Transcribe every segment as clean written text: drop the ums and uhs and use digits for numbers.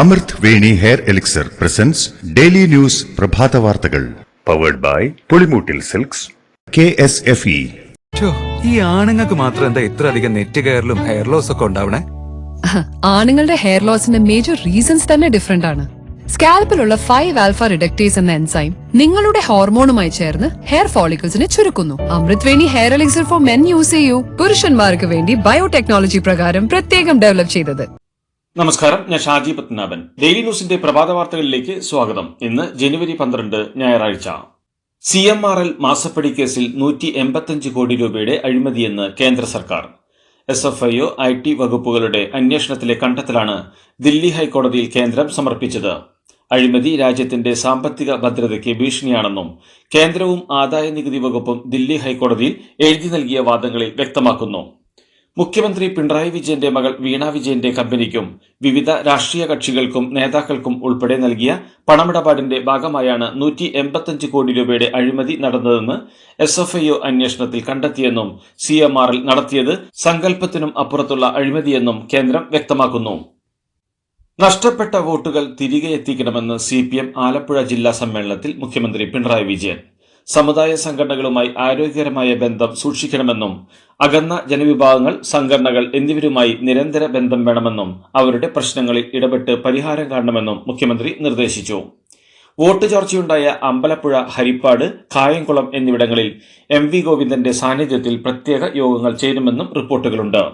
അമൃത് Veni hair elixir presents daily news പ്രഭാത വാർത്തകൾ powered by Pulimoottil silks KSFE. ഈ ആണുങ്ങൾക്ക് മാത്രം എന്താ ഇത്ര അധികം നെറ്റ് കെയറിലും ഹെയർ ലോസ് ഒക്കെ ഉണ്ടാവണേ? ആണുങ്ങളുടെ ഹെയർ ലോസിന്റെ മേജർ റീസൺസ് തന്നെ ഡിഫറെന്റ് ആണ്. സ്കാൽപ്പിലുള്ള 5 ആൽഫ റിഡക്ടേസ് എന്ന എൻസൈം നിങ്ങളുടെ ഹോർമോണുമായി ചേർന്ന് ഹെയർ ഫോളിക്കിൾസിനെ ചുരുക്കുന്നു. Amrit Veni hair elixir for men use ചെയ്യൂ. പുരുഷന്മാർക്ക് വേണ്ടി ബയോടെക്നോളജി പ്രകാരം പ്രത്യേകം ഡെവലപ്പ് ചെയ്തത്. നമസ്കാരം, ഞാൻ ഷാജി പത്മനാഭൻ. ഡെയിലി ന്യൂസിന്റെ പ്രഭാത വാർത്തകളിലേക്ക് സ്വാഗതം. ഇന്ന് ജനുവരി 12 ഞായറാഴ്ച. CMRL മാസപ്പടി കേസിൽ 185 കോടി രൂപയുടെ അഴിമതിയെന്ന് കേന്ദ്ര സർക്കാർ. SFIO IT വകുപ്പുകളുടെ അന്വേഷണത്തിലെ കണ്ടെത്തലാണ് ദില്ലി ഹൈക്കോടതിയിൽ കേന്ദ്രം സമർപ്പിച്ചത്. അഴിമതി രാജ്യത്തിന്റെ സാമ്പത്തിക ഭദ്രതയ്ക്ക് ഭീഷണിയാണെന്നും കേന്ദ്രവും ആദായ നികുതി വകുപ്പും ദില്ലി ഹൈക്കോടതിയിൽ എഴുതി നൽകിയ വാദങ്ങളിൽ വ്യക്തമാക്കുന്നു. മുഖ്യമന്ത്രി പിണറായി വിജയന്റെ മകൾ വീണ വിജയന്റെ കമ്പനിക്കും വിവിധ രാഷ്ട്രീയ കക്ഷികൾക്കും നേതാക്കൾക്കും ഉൾപ്പെടെ നൽകിയ പണമിടപാടിന്റെ ഭാഗമായാണ് 185 കോടി രൂപയുടെ അഴിമതി നടന്നതെന്ന് SFIO അന്വേഷണത്തിൽ കണ്ടെത്തിയെന്നും CMRL നടത്തിയത് സങ്കല്പത്തിനും അപ്പുറത്തുള്ള അഴിമതിയെന്നും കേന്ദ്രം വ്യക്തമാക്കുന്നു. നഷ്ടപ്പെട്ട വോട്ടുകൾ തിരികെ എത്തിക്കണമെന്ന് CPM ആലപ്പുഴ ജില്ലാ സമ്മേളനത്തിൽ മുഖ്യമന്ത്രി പിണറായി വിജയൻ. സമുദായ സംഘടനകളുമായി ആരോഗ്യകരമായ ബന്ധം സൂക്ഷിക്കണമെന്നും അകന്ന ജനവിഭാഗങ്ങൾ, സംഘടനകൾ എന്നിവരുമായി നിരന്തര ബന്ധം വേണമെന്നും അവരുടെ പ്രശ്നങ്ങളിൽ ഇടപെട്ട് പരിഹാരം കാണണമെന്നും മുഖ്യമന്ത്രി നിർദ്ദേശിച്ചു. വോട്ട് ചോർച്ചയുണ്ടായ അമ്പലപ്പുഴ, ഹരിപ്പാട്, കായംകുളം എന്നിവിടങ്ങളിൽ MV ഗോവിന്ദന്റെ സാന്നിധ്യത്തിൽ പ്രത്യേക യോഗങ്ങൾ ചേരുമെന്നും റിപ്പോർട്ടുകളുണ്ട്.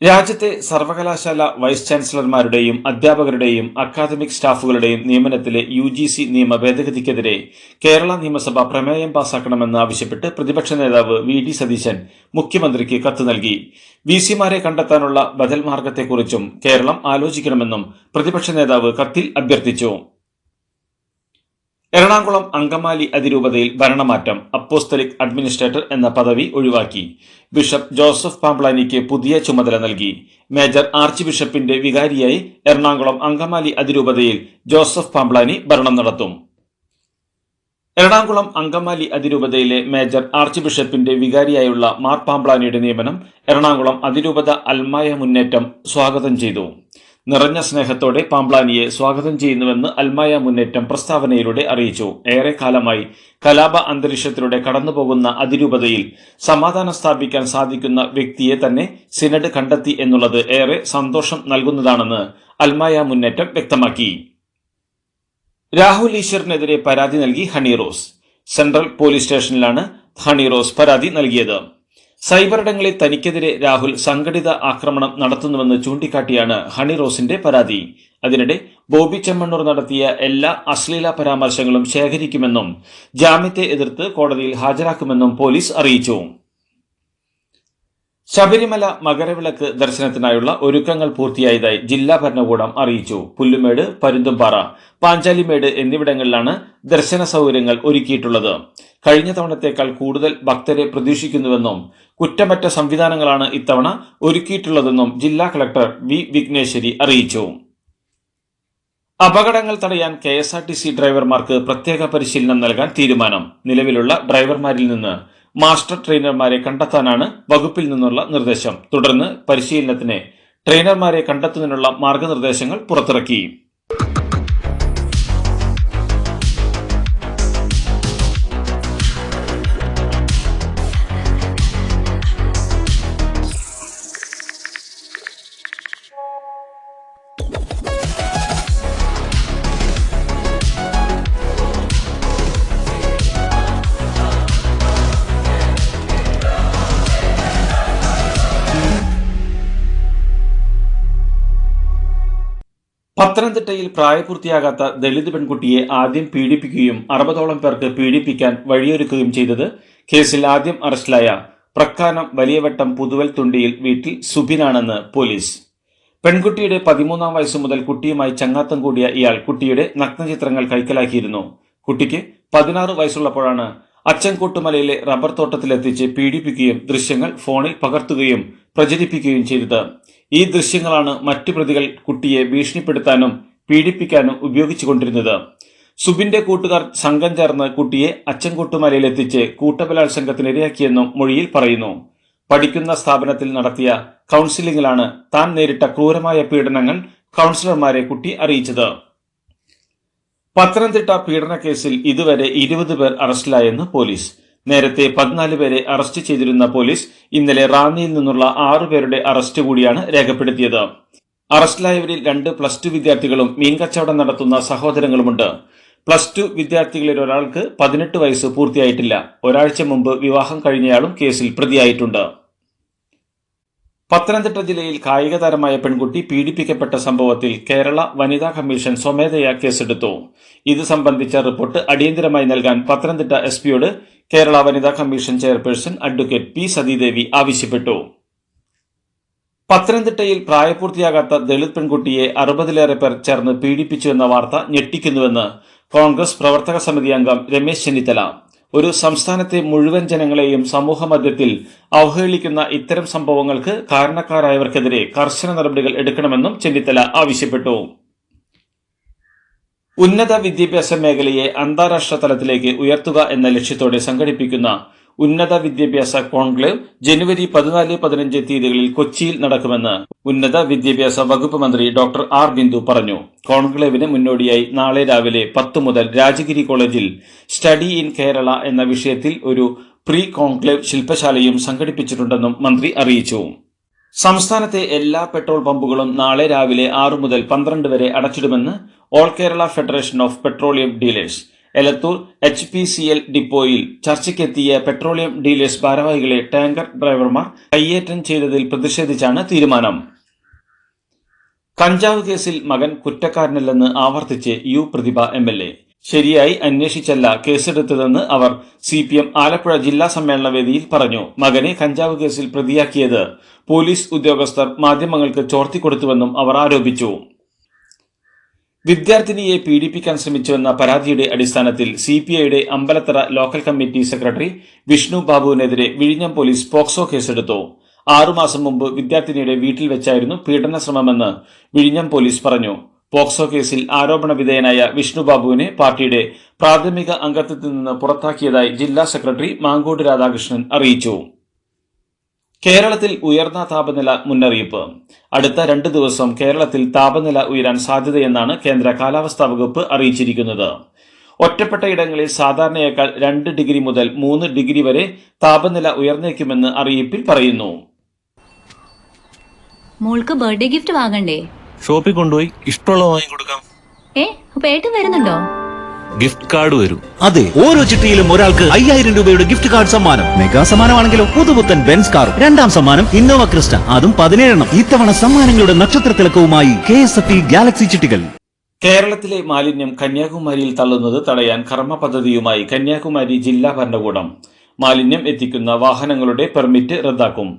രാജ്യത്തെ സർവകലാശാല വൈസ് ചാൻസലർമാരുടെയും അധ്യാപകരുടെയും അക്കാദമിക് സ്റ്റാഫുകളുടെയും നിയമനത്തിലെ UGC നിയമ ഭേദഗതിക്കെതിരെ കേരള നിയമസഭ പ്രമേയം പാസാക്കണമെന്ന് ആവശ്യപ്പെട്ട് പ്രതിപക്ഷ നേതാവ് VD സതീശൻ മുഖ്യമന്ത്രിക്ക് കത്ത് നൽകി. VC-മാരെ കണ്ടെത്താനുള്ള ബദൽ മാർഗത്തെക്കുറിച്ചും കേരളം ആലോചിക്കണമെന്നും പ്രതിപക്ഷ നേതാവ് കത്തിൽ അഭ്യർത്ഥിച്ചു. എറണാകുളം അങ്കമാലി അതിരൂപതയിൽ ഭരണമാറ്റം. അപ്പോസ്തലിക് അഡ്മിനിസ്ട്രേറ്റർ എന്ന പദവി ഒഴിവാക്കി. ബിഷപ്പ് ജോസഫ് പാംപ്ലാനിക്ക് പുതിയ ചുമതല നൽകി. മേജർ ആർച്ച് ബിഷപ്പിന്റെ വികാരിയായി എറണാകുളം അങ്കമാലി അതിരൂപതയിൽ ജോസഫ് പാംപ്ലാനി ഭരണം നടത്തും. എറണാകുളം അങ്കമാലി അതിരൂപതയിലെ മേജർ ആർച്ച് ബിഷപ്പിന്റെ വികാരിയായുള്ള മാർ പാംപ്ലാനിയുടെ നിയമനം എറണാകുളം അതിരൂപത അൽമായ മുന്നേറ്റം സ്വാഗതം ചെയ്തു. നിറഞ്ഞ സ്നേഹത്തോടെ പാംപ്ലാനിയെ സ്വാഗതം ചെയ്യുന്നുവെന്ന് അൽമായ മുന്നേറ്റം പ്രസ്താവനയിലൂടെ അറിയിച്ചു. ഏറെക്കാലമായി കലാപ അന്തരീക്ഷത്തിലൂടെ കടന്നുപോകുന്ന അതിരൂപതയിൽ സമാധാനം സ്ഥാപിക്കാൻ സാധിക്കുന്ന വ്യക്തിയെ തന്നെ സിനഡ് കണ്ടെത്തി എന്നുള്ളത് ഏറെ സന്തോഷം നൽകുന്നതാണെന്ന് അൽമായ മുന്നേറ്റം വ്യക്തമാക്കി. രാഹുൽ ഈശ്വറിനെതിരെ പരാതി നൽകി ഹണി റോസ്. സെൻട്രൽ പോലീസ് സ്റ്റേഷനിലാണ് ഹണി റോസ് പരാതി നൽകിയത്. സൈബറിടങ്ങളിൽ തനിക്കെതിരെ രാഹുൽ സംഘടിത ആക്രമണം നടത്തുന്നുവെന്ന് ചൂണ്ടിക്കാട്ടിയാണ് ഹണി റോസിന്റെ പരാതി. അതിനിടെ ബോബി ചെമ്മണ്ണൂർ നടത്തിയ എല്ലാ അശ്ലീല പരാമർശങ്ങളും ശേഖരിക്കുമെന്നും ജാമ്യത്തെ എതിർത്ത് കോടതിയിൽ ഹാജരാക്കുമെന്നും പോലീസ് അറിയിച്ചു. ശബരിമല മകരവിളക്ക് ദർശനത്തിനായുള്ള ഒരുക്കങ്ങൾ പൂർത്തിയായതായി ജില്ലാ ഭരണകൂടം അറിയിച്ചു. പുല്ലുമേട്, പരുന്തുംപാറ, പാഞ്ചാലിമേട് എന്നിവിടങ്ങളിലാണ് ദർശന സൗകര്യങ്ങൾ ഒരുക്കിയിട്ടുള്ളത്. കഴിഞ്ഞ തവണത്തേക്കാൾ കൂടുതൽ ഭക്തരെ പ്രതീക്ഷിക്കുന്നുവെന്നും കുറ്റമറ്റ സംവിധാനങ്ങളാണ് ഇത്തവണ ഒരുക്കിയിട്ടുള്ളതെന്നും ജില്ലാ കളക്ടർ V. വിഘ്നേശ്വരി അറിയിച്ചു. അപകടങ്ങൾ തടയാൻ KSRTC ഡ്രൈവർമാർക്ക് പ്രത്യേക പരിശീലനം നൽകാൻ തീരുമാനം. നിലവിലുള്ള ഡ്രൈവർമാരിൽ നിന്ന് മാസ്റ്റർ ട്രെയിനർമാരെ കണ്ടെത്താനാണ് വകുപ്പിൽ നിന്നുള്ള നിർദ്ദേശം. തുടർന്ന് പരിശീലനത്തിന് ട്രെയിനർമാരെ കണ്ടെത്തുന്നതിനുള്ള മാർഗനിർദ്ദേശങ്ങൾ പുറത്തിറക്കി. പത്തനംതിട്ടയിൽ പ്രായപൂർത്തിയാകാത്ത ദളിത് പെൺകുട്ടിയെ ആദ്യം പീഡിപ്പിക്കുകയും 60ഓളം പേർക്ക് പീഡിപ്പിക്കാൻ വഴിയൊരുക്കുകയും ചെയ്തത് കേസിൽ ആദ്യം അറസ്റ്റിലായ പ്രക്കാനം വലിയവട്ടം പുതുവൽ തുണ്ടിയിൽ വീട്ടിൽ സുബിനാണെന്ന് പോലീസ്. പെൺകുട്ടിയുടെ 13-ാം വയസ്സു മുതൽ കുട്ടിയുമായി ചങ്ങാത്തം കൂടിയ ഇയാൾ കുട്ടിയുടെ നഗ്നചിത്രങ്ങൾ കൈക്കലാക്കിയിരുന്നു. കുട്ടിക്ക് 16 വയസ്സുള്ളപ്പോഴാണ് അച്ചൻകോട്ടുമലയിലെ റബ്ബർ തോട്ടത്തിലെത്തിച്ച് പീഡിപ്പിക്കുകയും ദൃശ്യങ്ങൾ ഫോണിൽ പകർത്തുകയും പ്രചരിപ്പിക്കുകയും ചെയ്തത്. ഈ ദൃശ്യങ്ങളാണ് മറ്റു പ്രതികൾ കുട്ടിയെ ഭീഷണിപ്പെടുത്താനും പീഡിപ്പിക്കാനും ഉപയോഗിച്ചുകൊണ്ടിരുന്നത്. സുബിന്റെ കൂട്ടുകാർ സംഘം ചേർന്ന് കുട്ടിയെ അച്ചൻകോട്ടുമലയിലെത്തിച്ച് കൂട്ടബലാത്സംഗത്തിനിരയാക്കിയെന്നും മൊഴിയിൽ പറയുന്നു. പഠിക്കുന്ന സ്ഥാപനത്തിൽ നടത്തിയ കൗൺസിലിംഗിലാണ് താൻ നേരിട്ട ക്രൂരമായ പീഡനങ്ങൾ കൌൺസിലർമാരെ കുട്ടി അറിയിച്ചത്. പത്തനംതിട്ട പീഡനക്കേസിൽ ഇതുവരെ 20 പേർ അറസ്റ്റിലായെന്ന് പോലീസ്. നേരത്തെ 14 പേരെ അറസ്റ്റ് ചെയ്തിരുന്ന പോലീസ് ഇന്നലെ റാന്നിയിൽ നിന്നുള്ള 6 പേരുടെ അറസ്റ്റ് കൂടിയാണ് രേഖപ്പെടുത്തിയത്. അറസ്റ്റിലായവരിൽ 2 +2 വിദ്യാർത്ഥികളും മീൻ കച്ചവടം നടത്തുന്ന സഹോദരങ്ങളുമുണ്ട്. +2 വിദ്യാർത്ഥികളിൽ ഒരാൾക്ക് 18 വയസ്സ് പൂർത്തിയായിട്ടില്ല. ഒരാഴ്ച മുമ്പ് വിവാഹം കഴിഞ്ഞയാളും കേസിൽ പ്രതിയായിട്ടുണ്ട്. പത്തനംതിട്ട ജില്ലയിൽ കായിക താരമായ പെൺകുട്ടി പീഡിപ്പിക്കപ്പെട്ട സംഭവത്തിൽ കേരള വനിതാ കമ്മീഷൻ സ്വമേധയാ കേസെടുത്തു. ഇത് സംബന്ധിച്ച റിപ്പോർട്ട് അടിയന്തരമായി നൽകാൻ പത്തനംതിട്ട എസ്പിയോട് കേരള വനിതാ commission chairperson advocate P Sathidevi ആവശ്യപ്പെട്ടു. പത്തനംതിട്ടയിൽ പ്രായപൂർത്തിയാകാത്ത ദളിത് പെൺകുട്ടിയെ 60-ലേറെ പേർ ചേർന്ന് പീഡിപ്പിച്ചുവെന്ന വാർത്ത ഞെട്ടിക്കുന്നുവെന്ന് കോൺഗ്രസ് പ്രവർത്തക സമിതി അംഗം രമേശ് ചെന്നിത്തല. ഒരു സംസ്ഥാനത്തെ മുഴുവൻ ജനങ്ങളെയും സമൂഹമധ്യത്തിൽ അവഹേളിക്കുന്ന ഇത്തരം സംഭവങ്ങൾക്ക് കാരണക്കാരായവർക്കെതിരെ കർശന നടപടികൾ എടുക്കണമെന്നും ചെന്നിത്തല ആവശ്യപ്പെട്ടു. ഉന്നത വിദ്യാഭ്യാസ മേഖലയെ അന്താരാഷ്ട്ര തലത്തിലേക്ക് ഉയർത്തുക എന്ന ലക്ഷ്യത്തോടെ സംഘടിപ്പിക്കുന്ന ഉന്നത വിദ്യാഭ്യാസ കോൺക്ലേവ് ജനുവരി 14-15 തീയതികളിൽ കൊച്ചിയിൽ നടക്കുമെന്ന് ഉന്നത വിദ്യാഭ്യാസ വകുപ്പ് മന്ത്രി ഡോക്ടർ ആർ ബിന്ദു പറഞ്ഞു. കോൺക്ലേവിന് മുന്നോടിയായി നാളെ രാവിലെ 10 മുതൽ രാജഗിരി കോളേജിൽ സ്റ്റഡി ഇൻ കേരള എന്ന വിഷയത്തിൽ ഒരു പ്രീ കോൺക്ലേവ് ശില്പശാലയും സംഘടിപ്പിച്ചിട്ടുണ്ടെന്നും മന്ത്രി അറിയിച്ചു. സംസ്ഥാനത്തെ എല്ലാ പെട്രോൾ പമ്പുകളും നാളെ രാവിലെ 6 മുതൽ 12 വരെ അടച്ചിടുമെന്ന് all Kerala federation of petroleum dealers. Elathur HPCL ഡിപ്പോയിൽ ചർച്ചയ്ക്കെത്തിയ പെട്രോളിയം ഡീലേഴ്സ് ഭാരവാഹികളെ ടാങ്കർ ഡ്രൈവർമാർ കയ്യേറ്റം ചെയ്തതിൽ പ്രതിഷേധിച്ചാണ് തീരുമാനം. കഞ്ചാവ് കേസിൽ മകൻ കുറ്റക്കാരനല്ലെന്ന് ആവർത്തിച്ച് യു പ്രതിഭ MLA. ശരിയായി അന്വേഷിച്ചല്ല കേസെടുത്തതെന്ന് അവർ CPM ആലപ്പുഴ ജില്ലാ സമ്മേളന വേദിയിൽ പറഞ്ഞു. മകനെ കഞ്ചാവ് കേസിൽ പ്രതിയാക്കിയത് പോലീസ് ഉദ്യോഗസ്ഥർ മാധ്യമങ്ങൾക്ക് ചോർത്തിക്കൊടുത്തുവെന്നും അവർ ആരോപിച്ചു. വിദ്യാർത്ഥിനിയെ പീഡിപ്പിക്കാൻ ശ്രമിച്ചുവെന്ന പരാതിയുടെ അടിസ്ഥാനത്തിൽ CPIയുടെ Ambalathara local committee secretary Vishnu ബാബുവിനെതിരെ വിഴിഞ്ഞം പോലീസ് പോക്സോ കേസെടുത്തു. 6 മാസം മുമ്പ് വിദ്യാർത്ഥിനിയുടെ വീട്ടിൽ വെച്ചായിരുന്നു പീഡന ശ്രമമെന്ന് വിഴിഞ്ഞം പോലീസ് പറഞ്ഞു. പോക്സോ കേസിൽ ആരോപണ വിധേയനായ വിഷ്ണു ബാബുവിനെ പാർട്ടിയുടെ പ്രാഥമിക അംഗത്വത്തിൽ നിന്ന് പുറത്താക്കിയതായി ജില്ലാ സെക്രട്ടറി മാങ്കോട് രാധാകൃഷ്ണൻ അറിയിച്ചു. കേരളത്തിൽ ഉയർന്ന താപനില മുന്നറിയിപ്പ്. അടുത്ത 2 ദിവസം കേരളത്തിൽ താപനില ഉയരാൻ സാധ്യതയെന്നാണ് കേന്ദ്ര കാലാവസ്ഥാ വകുപ്പ് അറിയിച്ചിരിക്കുന്നത്. ഒറ്റപ്പെട്ട ഇടങ്ങളിൽ സാധാരണയേക്കാൾ 2 ഡിഗ്രി മുതൽ 3 ഡിഗ്രി വരെ താപനില ഉയർന്നേക്കുമെന്ന് അറിയിപ്പിൽ പറയുന്നു. മോൾക്ക് ബർത്ത്ഡേ ഗിഫ്റ്റ് വാങ്ങണ്ടേ? ഷോപ്പിൽ കൊണ്ടുപോയി ഇഷ്ടമുള്ള വാങ്ങി കൊടുക്കാം. അപ്പൊ ഏട്ടൻ വരുന്നുണ്ടോ? ഗിഫ്റ്റ് കാർഡ് വരും. അതെ, ഓരോ ചിട്ടിയിലും ഒരാൾക്ക് 5000 രൂപയുടെ ഗിഫ്റ്റ് കാർഡ് സമ്മാനം. മെഗാ സമ്മാനമാണെങ്കിലോ പുതുപുത്തൻ ബെൻസ് കാർ. 2ാം സമ്മാനം ഇന്നോവ ക്രിസ്റ്റ, അതും 17 എണ്ണം. ഇത്തവണ സമ്മാനങ്ങളുടെ നക്ഷത്രത്തിലക്കവുമായി KSFE ഗാലക്സി ചിട്ടികൾ. കേരളത്തിലെ മാലിന്യം കന്യാകുമാരിയിൽ തള്ളുന്നത് തടയാൻ കർമ്മ പദ്ധതിയുമായി കന്യാകുമാരി ജില്ലാ ഭരണകൂടം. മാലിന്യം എത്തിക്കുന്ന വാഹനങ്ങളുടെ പെർമിറ്റ് റദ്ദാക്കും.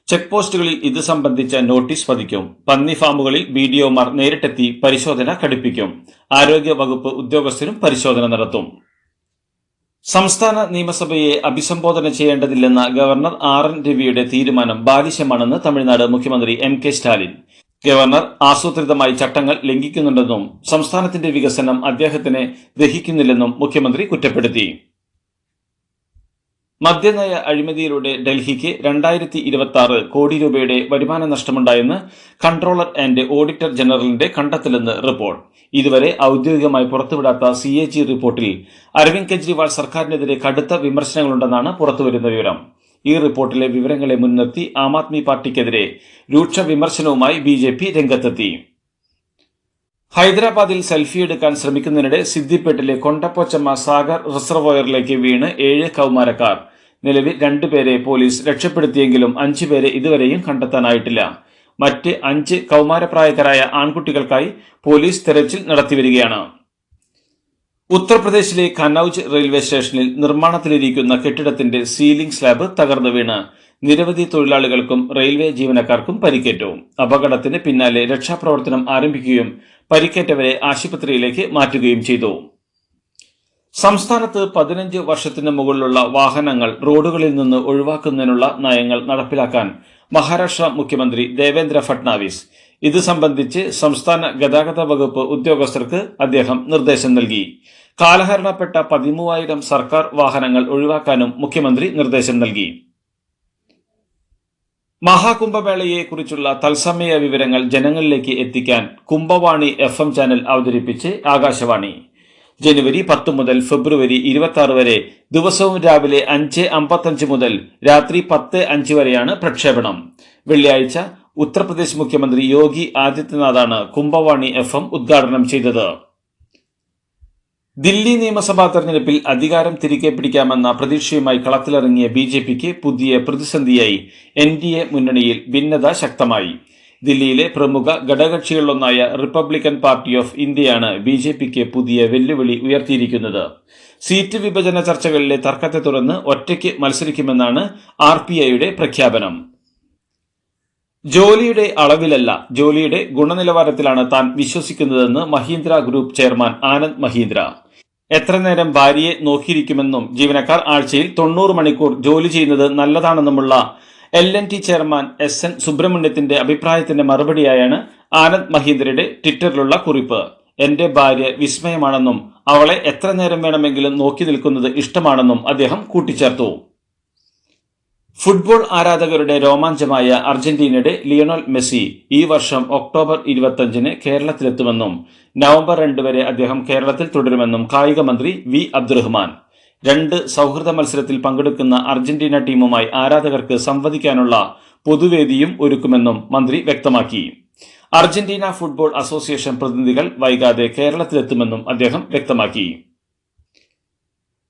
ചെക്ക് പോസ്റ്റുകളിൽ ഇത് സംബന്ധിച്ച നോട്ടീസ് പതിക്കും. പന്നി ഫാമുകളിൽ BDOമാർ നേരിട്ടെത്തി പരിശോധന കടുപ്പിക്കും. ആരോഗ്യ വകുപ്പ് ഉദ്യോഗസ്ഥരും പരിശോധന നടത്തും. സംസ്ഥാന നിയമസഭയെ അഭിസംബോധന ചെയ്യേണ്ടതില്ലെന്ന ഗവർണർ RN രവിയുടെ തീരുമാനം ബാലിശമാണെന്ന് തമിഴ്നാട് മുഖ്യമന്ത്രി MK സ്റ്റാലിൻ. ഗവർണർ ആസൂത്രിതമായി ചട്ടങ്ങൾ ലംഘിക്കുന്നുണ്ടെന്നും സംസ്ഥാനത്തിന്റെ വികസനം അദ്ദേഹത്തിന് ദഹിക്കുന്നില്ലെന്നും മുഖ്യമന്ത്രി കുറ്റപ്പെടുത്തി. മദ്യനയ അഴിമതിയിലൂടെ ഡൽഹിക്ക് 2026 കോടി രൂപയുടെ വരുമാന നഷ്ടമുണ്ടായെന്ന് കൺട്രോളർ ആൻഡ് ഓഡിറ്റർ ജനറലിന്റെ കണ്ടെത്തലെന്ന് റിപ്പോർട്ട്. ഇതുവരെ ഔദ്യോഗികമായി പുറത്തുവിടാത്ത CAG റിപ്പോർട്ടിൽ അരവിന്ദ് കെജ്രിവാൾ സർക്കാരിനെതിരെ കടുത്ത വിമർശനങ്ങളുണ്ടെന്നാണ് പുറത്തുവരുന്ന വിവരം. ഈ റിപ്പോർട്ടിലെ വിവരങ്ങളെ മുൻനിർത്തി ആം ആദ്മി പാർട്ടിക്കെതിരെ രൂക്ഷ വിമർശനവുമായി BJP രംഗത്തെത്തി. ഹൈദരാബാദിൽ സെൽഫി എടുക്കാൻ ശ്രമിക്കുന്നതിനിടെ സിദ്ദിപ്പേട്ടിലെ കൊണ്ടപ്പോച്ചമ്മ സാഗർ റിസർവോയറിലേക്ക് വീണ് 7 കൗമാരക്കാർ. നിലവിൽ 2 പേരെ പോലീസ് രക്ഷപ്പെടുത്തിയെങ്കിലും 5 പേരെ ഇതുവരെയും കണ്ടെത്താനായിട്ടില്ല. മറ്റ് 5 കൗമാരപ്രായക്കാരായ ആൺകുട്ടികൾക്കായി പോലീസ് തെരച്ചിൽ നടത്തിവരികയാണ്. ഉത്തർപ്രദേശിലെ കനൌജ് റെയിൽവേ സ്റ്റേഷനിൽ നിർമ്മാണത്തിലിരിക്കുന്ന കെട്ടിടത്തിന്റെ സീലിംഗ് സ്ലാബ് തകർന്നു വീണ് നിരവധി തൊഴിലാളികൾക്കും റെയിൽവേ ജീവനക്കാർക്കും പരിക്കേറ്റു. അപകടത്തിന് പിന്നാലെ രക്ഷാപ്രവർത്തനം ആരംഭിക്കുകയും പരിക്കേറ്റവരെ ആശുപത്രിയിലേക്ക് മാറ്റുകയും ചെയ്തു. സംസ്ഥാനത്ത് 15 വർഷത്തിന് മുകളിലുള്ള വാഹനങ്ങൾ റോഡുകളിൽ നിന്ന് ഒഴിവാക്കുന്നതിനുള്ള നയങ്ങൾ നടപ്പിലാക്കാൻ മഹാരാഷ്ട്ര മുഖ്യമന്ത്രി ദേവേന്ദ്ര ഫട്നാവിസ്. ഇത് സംബന്ധിച്ച് സംസ്ഥാന ഗതാഗത വകുപ്പ് ഉദ്യോഗസ്ഥർക്ക് അദ്ദേഹം നിർദ്ദേശം നൽകി. കാലഹരണപ്പെട്ട 13,000 സർക്കാർ വാഹനങ്ങൾ ഒഴിവാക്കാനും മുഖ്യമന്ത്രി നിർദ്ദേശം നൽകി. മഹാകുംഭമേളയെക്കുറിച്ചുള്ള തത്സമയ വിവരങ്ങൾ ജനങ്ങളിലേക്ക് എത്തിക്കാൻ കുംഭവാണി FM ചാനൽ അവതരിപ്പിച്ച് ആകാശവാണി. ജനുവരി 10 മുതൽ ഫെബ്രുവരി 26 വരെ ദിവസവും രാവിലെ 5:55 മുതൽ രാത്രി 10:05 വരെയാണ് പ്രക്ഷേപണം. വെള്ളിയാഴ്ച ഉത്തർപ്രദേശ് മുഖ്യമന്ത്രി യോഗി ആദിത്യനാഥാണ് കുംഭവാണി FM ഉദ്ഘാടനം ചെയ്തത്. ദില്ലി നിയമസഭാ തെരഞ്ഞെടുപ്പിൽ അധികാരം തിരികെ പിടിക്കാമെന്ന പ്രതീക്ഷയുമായി കളത്തിലിറങ്ങിയ BJPക്ക് പുതിയ പ്രതിസന്ധിയായി NDA മുന്നണിയിൽ ഭിന്നത ശക്തമായി. ദില്ലിയിലെ പ്രമുഖ ഘടകകക്ഷികളിലൊന്നായ റിപ്പബ്ലിക്കൻ പാർട്ടി ഓഫ് ഇന്ത്യയാണ് BJPക്ക് പുതിയ വെല്ലുവിളി ഉയർത്തിയിരിക്കുന്നത്. സീറ്റ് വിഭജന ചർച്ചകളിലെ തർക്കത്തെ തുടർന്ന് ഒറ്റയ്ക്ക് മത്സരിക്കുമെന്നാണ് RPIയുടെ പ്രഖ്യാപനം. ജോലിയുടെ അളവിലല്ല, ജോലിയുടെ ഗുണനിലവാരത്തിലാണ് താൻ വിശ്വസിക്കുന്നതെന്ന് മഹീന്ദ്ര ഗ്രൂപ്പ് ചെയർമാൻ ആനന്ദ് മഹീന്ദ്ര. എത്ര നേരം ഭാര്യയെ നോക്കിയിരിക്കുമെന്നും ജീവനക്കാർ ആഴ്ചയിൽ 90 മണിക്കൂർ ജോലി ചെയ്യുന്നത് നല്ലതാണെന്നുമുള്ള L&T ചെയർമാൻ SN സുബ്രഹ്മണ്യത്തിന്റെ അഭിപ്രായത്തിന്റെ മറുപടിയായാണ് ആനന്ദ് മഹീന്ദ്രയുടെ ട്വിറ്ററിലുള്ള കുറിപ്പ്. എന്റെ ഭാര്യ വിസ്മയമാണെന്നും അവളെ എത്ര നേരം വേണമെങ്കിലും നോക്കി നിൽക്കുന്നത് ഇഷ്ടമാണെന്നും അദ്ദേഹം കൂട്ടിച്ചേർത്തു. ഫുട്ബോൾ ആരാധകരുടെ രോമാഞ്ചമായ അർജന്റീനയുടെ ലിയണൽ മെസ്സി ഈ വർഷം ഒക്ടോബർ 25-ന് കേരളത്തിലെത്തുമെന്നും നവംബർ 2 വരെ അദ്ദേഹം കേരളത്തിൽ തുടരുമെന്നും കായിക മന്ത്രി V. അബ്ദുറഹ്മാൻ. 2 സൗഹൃദ മത്സരത്തിൽ പങ്കെടുക്കുന്ന അർജന്റീന ടീമുമായി ആരാധകർക്ക് സംവദിക്കാനുള്ള പൊതുവേദിയും ഒരുക്കുമെന്നും മന്ത്രി വ്യക്തമാക്കി. അർജന്റീന ഫുട്ബോൾ അസോസിയേഷൻ പ്രതിനിധികൾ വൈകാതെ കേരളത്തിലെത്തുമെന്നും അദ്ദേഹം വ്യക്തമാക്കി.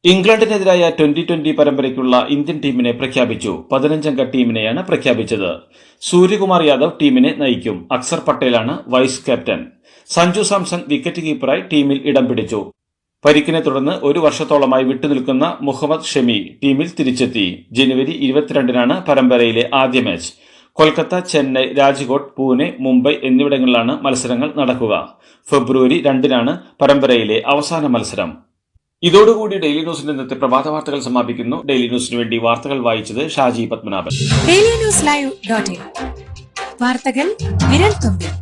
ഇംഗ്ലണ്ടിനെതിരായ 2020 പരമ്പരയ്ക്കുള്ള ഇന്ത്യൻ ടീമിനെ പ്രഖ്യാപിച്ചു. 15-അംഗ ടീമിനെയാണ് പ്രഖ്യാപിച്ചത്. സൂര്യകുമാർ യാദവ് ടീമിനെ നയിക്കും. അക്സർ പട്ടേലാണ് vice captain. Sanju Samson wicket കീപ്പറായി ടീമിൽ ഇടം പിടിച്ചു. പരിക്കിനെ തുടർന്ന് 1 വർഷത്തോളമായി വിട്ടുനിൽക്കുന്ന മുഹമ്മദ് ഷമി ടീമിൽ തിരിച്ചെത്തി. ജനുവരി 22-നാണ് പരമ്പരയിലെ ആദ്യ മാച്ച്. കൊൽക്കത്ത, ചെന്നൈ, രാജ്കോട്ട്, പൂനെ, മുംബൈ എന്നിവിടങ്ങളിലാണ് മത്സരങ്ങൾ നടക്കുക. ഫെബ്രുവരി 2-നാണ് പരമ്പരയിലെ അവസാന മത്സരം. ഇതോടുകൂടി ഡെയിലി ന്യൂസിന്റെ ഇന്നത്തെ പ്രഭാത വാർത്തകൾ സമാപിക്കുന്നു. ഡെയിലി ന്യൂസിന് വേണ്ടി വാർത്തകൾ വായിച്ചത് ഷാജി പത്മനാഭൻ. ഡെയിലി ന്യൂസ് ലൈവ്.in വാർത്തകൾ വിരൽ തുമ്പിൽ.